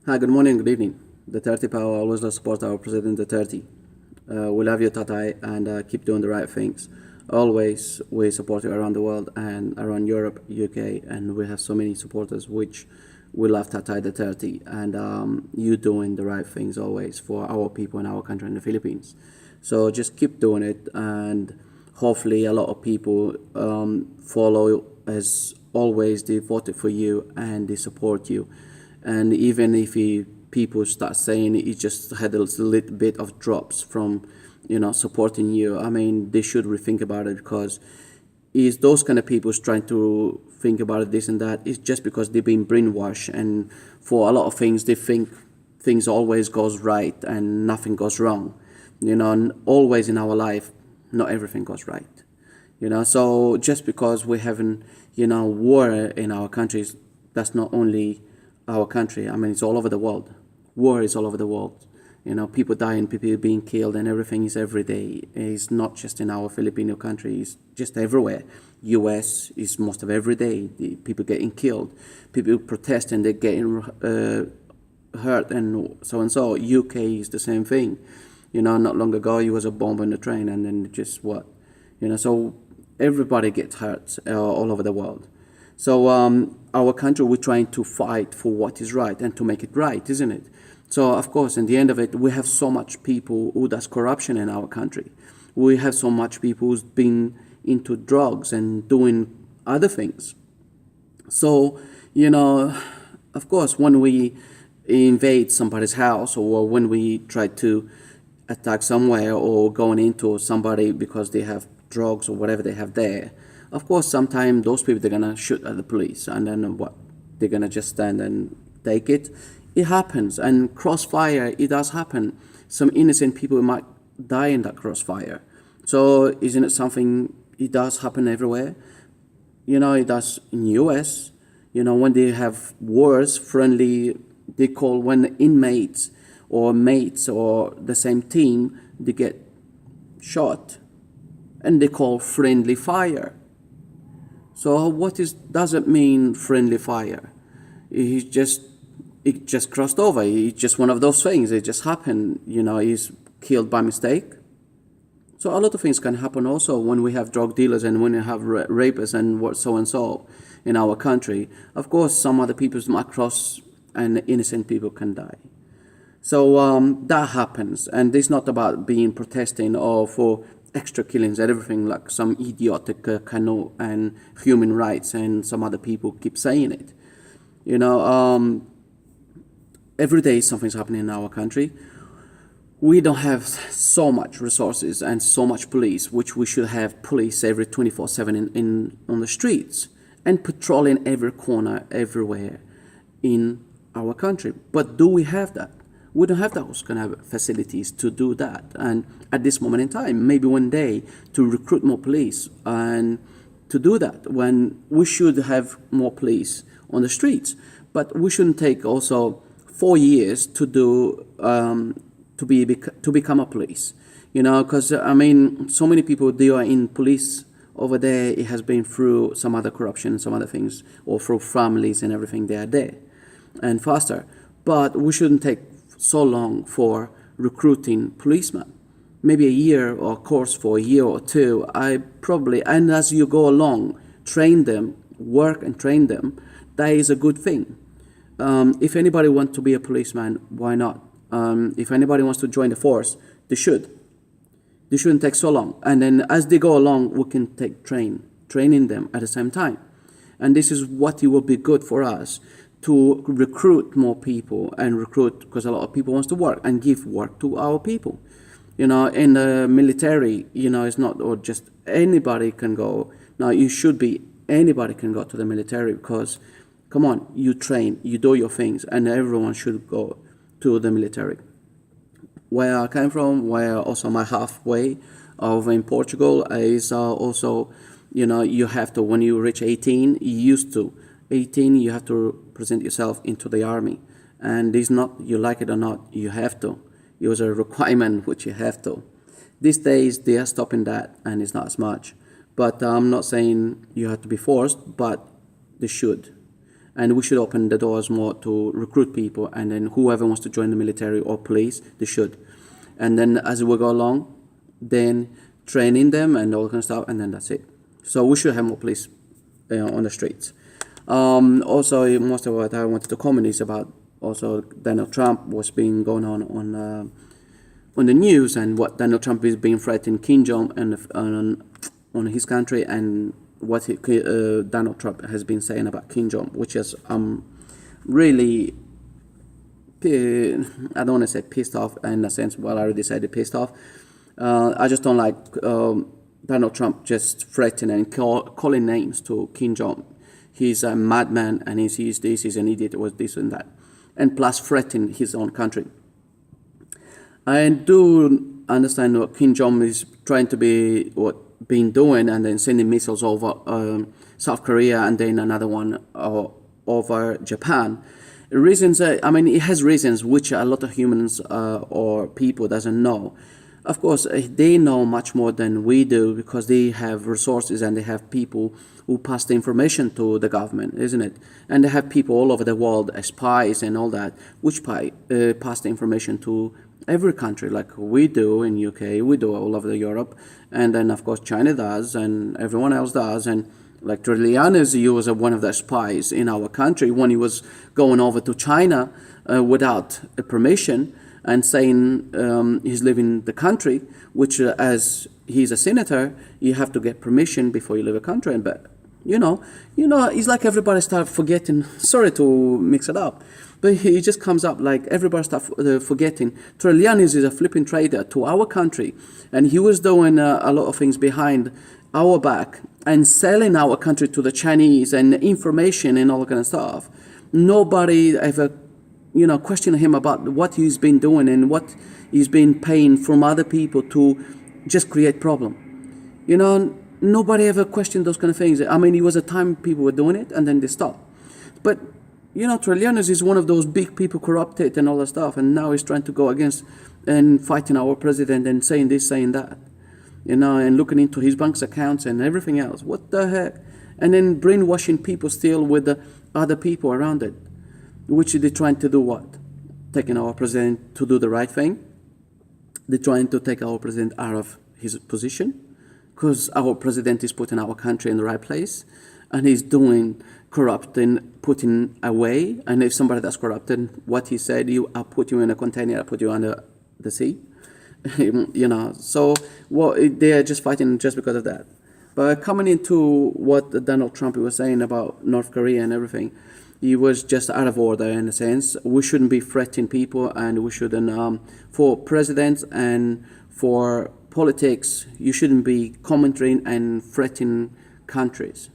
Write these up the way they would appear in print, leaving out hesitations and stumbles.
Hi, good morning, good evening. Duterte power always love support our President Duterte. We love you, Tatai, and keep doing the right things. Always, we support you around the world and around Europe, UK, and we have so many supporters which we love Tatai Duterte, and you doing the right things always for our people in our country in the Philippines. So just keep doing it, and hopefully a lot of people follow as always. They voted for you and they support you, and even if people start saying it just had a little bit of drops from supporting you, I mean they should rethink about it, because is those kind of people trying to think about this and that. It's just because they've been brainwashed, and for a lot of things they think things always goes right and nothing goes wrong. And always in our life not everything goes right. So just because we're having war in our countries, that's not only our country. I mean, it's all over the world. War is all over the world. People dying, people being killed, and everything is every day. It's not just in our Filipino country. It's just everywhere. U.S. is most of every day. The people getting killed, people protesting, they're getting hurt, and so and so. UK is the same thing. Not long ago, it was a bomb on the train, and then just what, so everybody gets hurt all over the world. So our country, we're trying to fight for what is right and to make it right, isn't it? So of course, in the end of it, we have so much people who does corruption in our country. We have so much people who's been into drugs and doing other things. So, of course, when we invade somebody's house, or when we try to attack somewhere or going into somebody because they have drugs or whatever they have there, of course, sometimes those people, they're going to shoot at the police, and then what? They're going to just stand and take it. It happens. And crossfire, it does happen. Some innocent people might die in that crossfire. So isn't it something, it does happen everywhere? It does in US. When they have wars, friendly, they call when inmates or mates or the same team, they get shot, and they call friendly fire. So what does it mean, friendly fire? It just crossed over. It's just one of those things. It just happened. He's killed by mistake. So a lot of things can happen also when we have drug dealers and when we have rapists and so and so in our country. Of course, some other people might cross, and innocent people can die. So that happens, and it's not about being protesting or for extra killings and everything like some idiotic canoe and human rights and some other people keep saying it. Every day something's happening in our country. We don't have so much resources and so much police, which we should have police every 24/7 on the streets and patrolling every corner everywhere in our country. But do we have that? We don't have those kind of facilities to do that. And at this moment in time, maybe one day to recruit more police and to do that, when we should have more police on the streets. But we shouldn't take also 4 years to do to become a police. Because I mean, so many people, they are in police over there. It has been through some other corruption, some other things, or through families and everything. They are there and faster. But we shouldn't take so long for recruiting policemen. Maybe a year or a course for a year or two. And as you go along, train them, work and train them. That is a good thing. If anybody wants to be a policeman, why not? If anybody wants to join the force, they should. They shouldn't take so long. And then as they go along, we can training them at the same time. And this is what it will be good for us, to recruit more people and recruit, because a lot of people wants to work and give work to our people. In the military, it's not, or just anybody can go. Now, anybody can go to the military, because, come on, you train, you do your things, and everyone should go to the military. Where I came from, where also my halfway of in Portugal is also, you have to, when you reach 18, you have to present yourself into the army. And it's not, you like it or not, you have to. It was a requirement which you have to. These days, they are stopping that, and it's not as much. But I'm not saying you have to be forced, but they should. and we should open the doors more to recruit people, and then whoever wants to join the military or police, they should. And then as we go along, then training them and all kind of stuff, and then that's it. So we should have more police on the streets. Also, most of what I wanted to comment is about also Donald Trump, what's been going on the news, and what Donald Trump is being threatening Kim Jong on his country, and what Donald Trump has been saying about Kim Jong, which is really, I don't want to say pissed off in a sense. Well, I already said it, pissed off. I just don't like Donald Trump just threatening and calling names to Kim Jong. He's a madman, and he's this, he's an idiot, was this and that, and plus threatening his own country. I do understand what Kim Jong is trying to be been doing, and then sending missiles over South Korea, and then another one over Japan. Reasons, I mean, it has reasons which a lot of humans or people doesn't know. Of course, they know much more than we do, because they have resources and they have people who pass the information to the government, isn't it? And they have people all over the world, spies and all that, which pass the information to every country, like we do in UK, we do all over Europe, and then of course China does, and everyone else does. And like Giuliani's, he was one of the spies in our country when he was going over to China without permission, and saying he's leaving the country, which as he's a senator, you have to get permission before you leave a country. But you know, it's like everybody start forgetting. Sorry to mix it up, but it just comes up like everybody start forgetting. Giuliani is a flipping traitor to our country, and he was doing a lot of things behind our back and selling our country to the Chinese and information and all that kind of stuff. Nobody ever question him about what he's been doing and what he's been paying from other people to just create problem. Nobody ever questioned those kind of things. I mean, it was a time people were doing it, and then they stopped. But Giuliani is one of those big people, corrupted and all that stuff, and now he's trying to go against and fighting our president and saying this, saying that, and looking into his bank's accounts and everything else. What the heck? And then brainwashing people still with the other people around it. Which they're trying to do what? Taking our president to do the right thing. They're trying to take our president out of his position, because our president is putting our country in the right place, and he's doing corrupting, putting away. And if somebody that's corrupted, what he said, I'll put you in a container, I'll put you under the sea. So they are just fighting just because of that. But coming into what Donald Trump was saying about North Korea and everything, he was just out of order in a sense. We shouldn't be threatening people, and we shouldn't, for presidents and for politics, you shouldn't be commenting and threatening countries.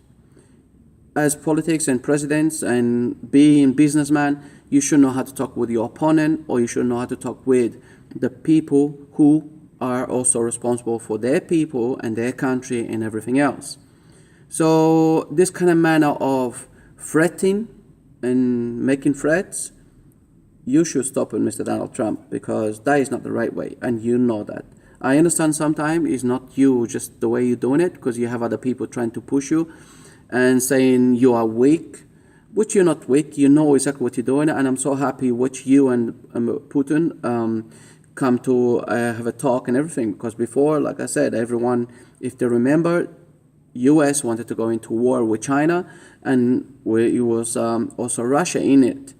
As politics and presidents and being businessman, you should know how to talk with your opponent, or you should know how to talk with the people who are also responsible for their people and their country and everything else. So this kind of manner of threatening and making threats, you should stop it, Mr. Donald Trump, because that is not the right way, and you know that. I understand sometimes it's not you, just the way you're doing it, because you have other people trying to push you and saying you are weak, which you're not weak. You know exactly what you're doing, and I'm so happy what you and Putin come to have a talk and everything, because before, like I said, everyone, if they remember, U.S. wanted to go into war with China, and it was also Russia in it.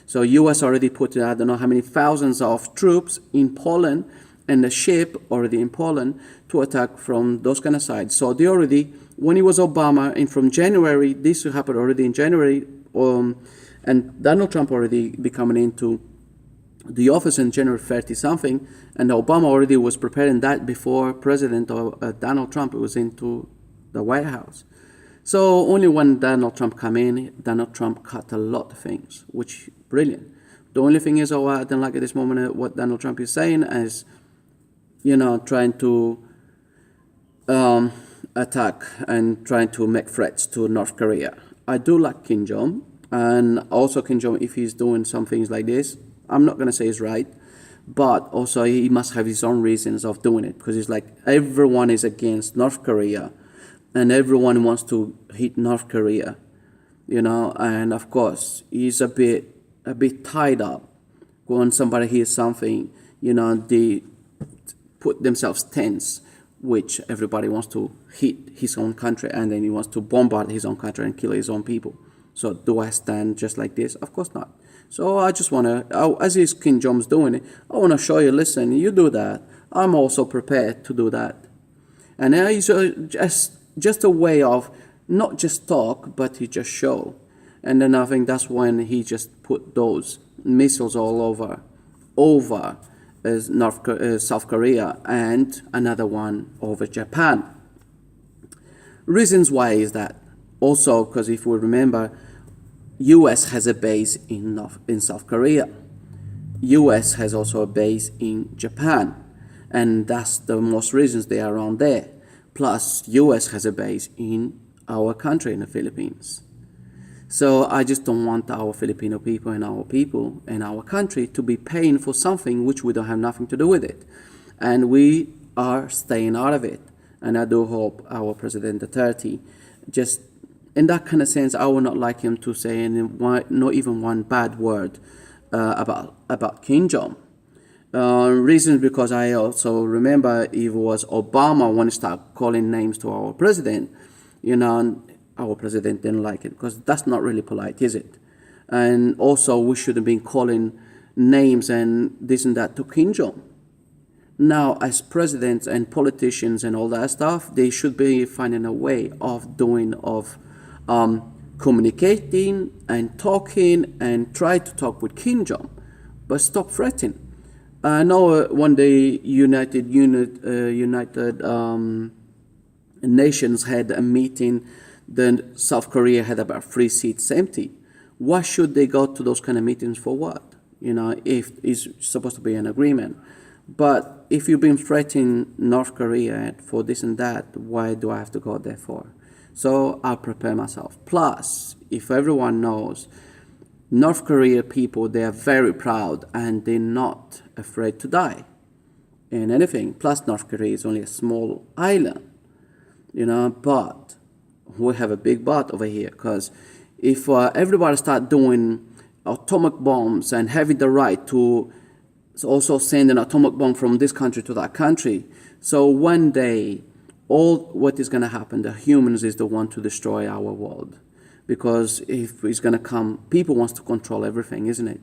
So U.S. already put, I don't know how many thousands of troops in Poland, and a ship already in Poland to attack from those kind of sides. So they already, when it was Obama, and from January, this happened already in January, and Donald Trump already be coming into the office in January 30 something, and Obama already was preparing that before President Donald Trump was into the White House. So only when Donald Trump came in, Donald Trump cut a lot of things, which brilliant. The only thing is, I don't like at this moment what Donald Trump is saying as, trying to attack and trying to make threats to North Korea. I do like Kim Jong, and also Kim Jong, if he's doing some things like this, I'm not going to say he's right, but also he must have his own reasons of doing it, because it's like everyone is against North Korea, and everyone wants to hit North Korea. and of course he's a bit tied up when somebody hears something, they put themselves tense, which everybody wants to hit his own country, and then he wants to bombard his own country and kill his own people. So do I stand just like this? Of course not. So I just want to, as is Kim Jong's doing it, I want to show you, listen, you do that, I'm also prepared to do that. And it's just a way of not just talk, but he just show. And then I think that's when he just put those missiles all over South Korea, and another one over Japan. Reasons why is that? Also, because if we remember, U.S. has a base in South Korea. U.S. has also a base in Japan, and that's the most reasons they are around there. Plus, U.S. has a base in our country, in the Philippines. So I just don't want our Filipino people and our country to be paying for something which we don't have nothing to do with it. And we are staying out of it. And I do hope our President Duterte, just in that kind of sense, I would not like him to say not even one bad word about Kim Jong. Reasons because I also remember it was Obama when he started calling names to our president, our president didn't like it, because that's not really polite, is it? And also, we shouldn't be calling names and this and that to Kim Jong. Now, as presidents and politicians and all that stuff, they should be finding a way of communicating and talking and try to talk with Kim Jong, but stop threatening. I know one day United Nations had a meeting. Then South Korea had about 3 seats empty. Why should they go to those kind of meetings for what? If it's supposed to be an agreement. But if you've been threatening North Korea for this and that, why do I have to go there for? So I'll prepare myself. Plus, if everyone knows, North Korea people, they are very proud and they're not afraid to die in anything. Plus, North Korea is only a small island, but we have a big but over here, because if everybody start doing atomic bombs and having the right to also send an atomic bomb from this country to that country, so one day all what is going to happen, the humans is the one to destroy our world, because if it's going to come, people wants to control everything, isn't it?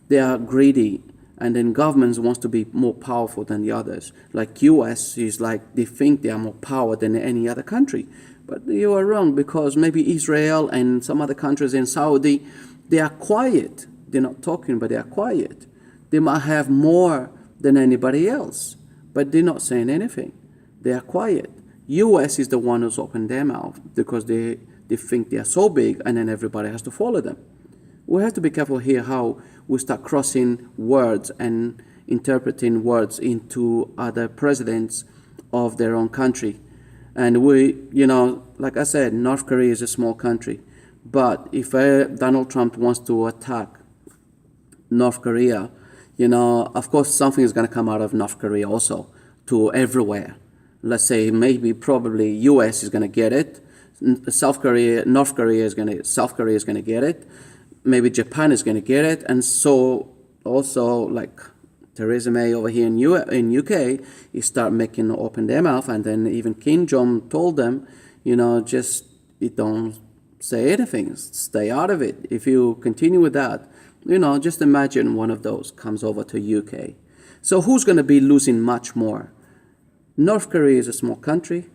They are greedy, and then governments wants to be more powerful than the others. Like US is like, they think they are more power than any other country. But you are wrong, because maybe Israel and some other countries in Saudi, they are quiet. They're not talking, but they are quiet. They might have more than anybody else, but they're not saying anything. They are quiet. US is the one who's opened their mouth because they think they are so big, and then everybody has to follow them. We have to be careful here how we start crossing words and interpreting words into other presidents of their own country. And we, like I said, North Korea is a small country. But if Donald Trump wants to attack North Korea, of course something is going to come out of North Korea also to everywhere. Let's say probably US is going to get it. South Korea is going to get it. Maybe Japan is going to get it. And so also like Theresa May over here in UK, he start open their mouth, and then even Kim Jong told them, just don't say anything, stay out of it. If you continue with that, just imagine one of those comes over to UK. So who's going to be losing much more? North Korea is a small country,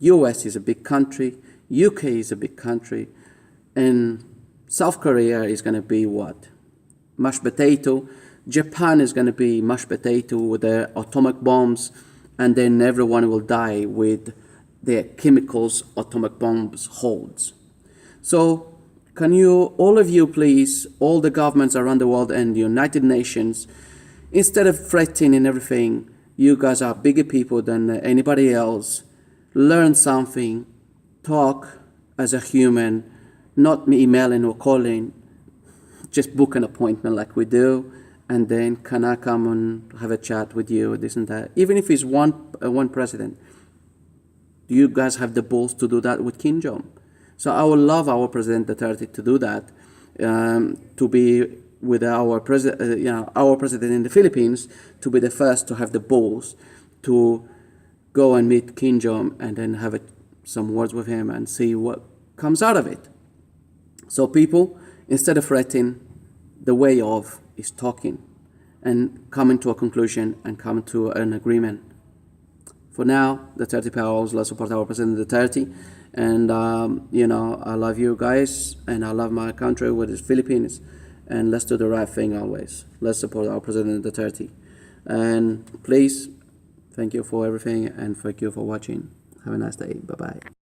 US is a big country, UK is a big country, and South Korea is going to be what? Mashed potato. Japan is going to be mashed potato with their atomic bombs, and then everyone will die with their chemicals atomic bombs holds. So can you, all of you please, all the governments around the world and the United Nations, instead of threatening and everything, you guys are bigger people than anybody else, learn something, talk as a human, not emailing or calling, just book an appointment like we do, and then can I come and have a chat with you, this and that. Even if it's one president, do you guys have the balls to do that with Kim Jong? So I would love our President Duterte to do that, to be with our president, our president in the Philippines, to be the first to have the balls to go and meet Kim Jong and then have some words with him and see what comes out of it. So people, instead of threatening, the way of is talking and coming to a conclusion and coming to an agreement. For now, Duterte power, let's support our President Duterte. And, I love you guys, and I love my country, which is Philippines. And let's do the right thing always. Let's support our President Duterte. And please, thank you for everything, and thank you for watching. Have a nice day. Bye-bye.